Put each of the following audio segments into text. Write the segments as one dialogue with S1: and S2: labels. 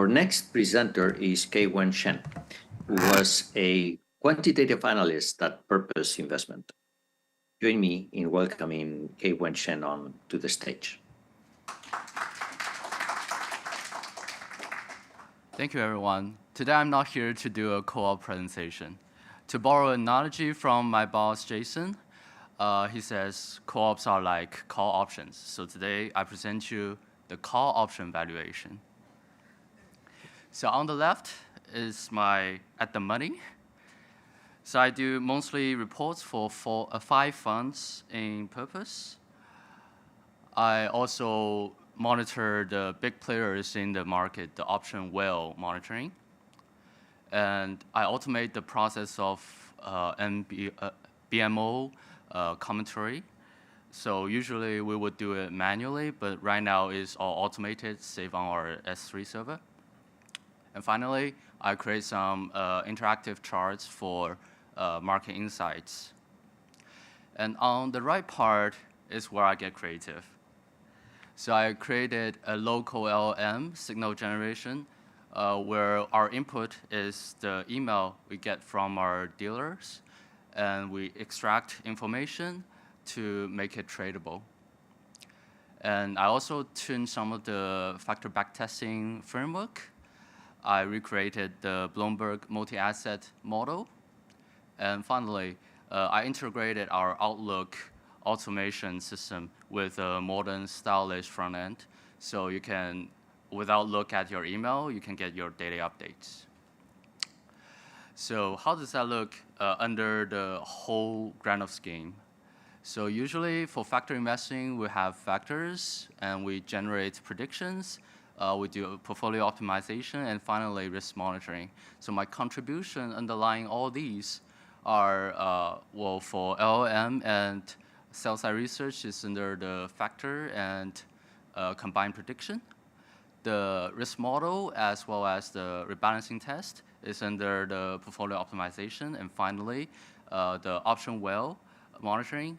S1: Our next presenter is Kaiwen Shen, who was a quantitative analyst at Purpose Investment. Join me in welcoming Kaiwen Shen on to the stage.
S2: Thank you, everyone. Today, I'm not here to do a co-op presentation. To borrow an analogy from my boss, Jason, he says co-ops are like call options. So today, I present you the call option valuation. So on the left is my at the money. So I do monthly reports for 5 funds in Purpose. I also monitor the big players in the market, the option whale monitoring. And I automate the process of BMO commentary. So usually we would do it manually, but right now it's all automated, saved on our S3 server. And finally, I create some interactive charts for market insights. And on the right part is where I get creative. So I created a local LLM signal generation where our input is the email we get from our dealers, and we extract information to make it tradable. And I also tuned some of the factor backtesting framework. I recreated the Bloomberg multi-asset model. And finally, I integrated our Outlook automation system with a modern, stylish front end. So you can, without look at your email, you can get your daily updates. So how does that look under the whole grand of scheme? So usually for factor investing, we have factors, and we generate predictions. We do portfolio optimization, and finally risk monitoring. So my contribution underlying all these are, well, for LLM and sell-side research is under the factor and combined prediction. The risk model, as well as the rebalancing test, is under the portfolio optimization. And finally, the option whale monitoring,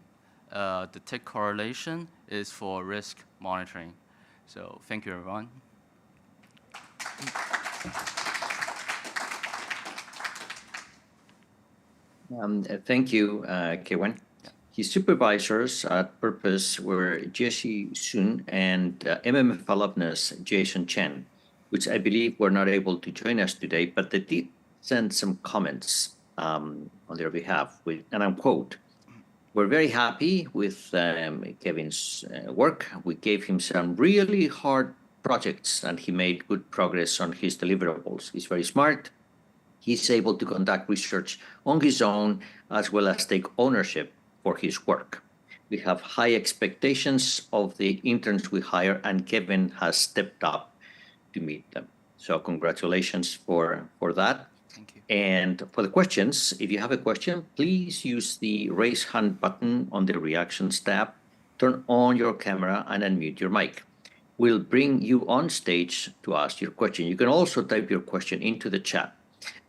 S2: the tick correlation is for risk monitoring. So thank you, everyone.
S1: Thank you, Kaiwen.
S2: Yeah.
S1: His supervisors at Purpose were Jesse Sun and MMF alumnus Jason Chen, which I believe were not able to join us today, but they did send some comments on their behalf, and I'm quote, "We're very happy with Kevin's work. We gave him some really hard projects, and he made good progress on his deliverables. He's very smart. He's able to conduct research on his own, as well as take ownership for his work. We have high expectations of the interns we hire, and Kevin has stepped up to meet them." So congratulations for that.
S2: Thank you.
S1: And for the questions, if you have a question, please use the raise hand button on the reactions tab, turn on your camera, and unmute your mic. We'll bring you on stage to ask your question. You can also type your question into the chat,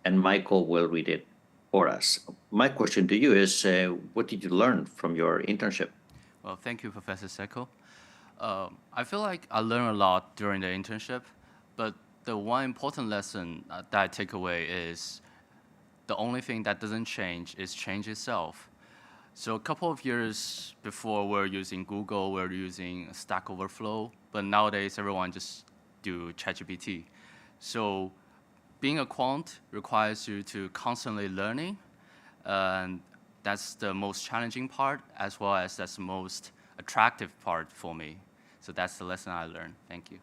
S1: and Michael will read it for us. My question to you is, what did you learn from your internship?
S2: Well, thank you, Professor Seko. I feel like I learned a lot during the internship, but the one important lesson that I take away is the only thing that doesn't change is change itself. So a couple of years before, we're using Google, we're using Stack Overflow, but nowadays everyone just do ChatGPT. So being a quant requires you to constantly learning, and that's the most challenging part, as well as that's the most attractive part for me. So that's the lesson I learned. Thank you.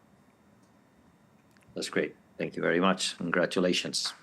S1: That's great. Thank you very much. Congratulations.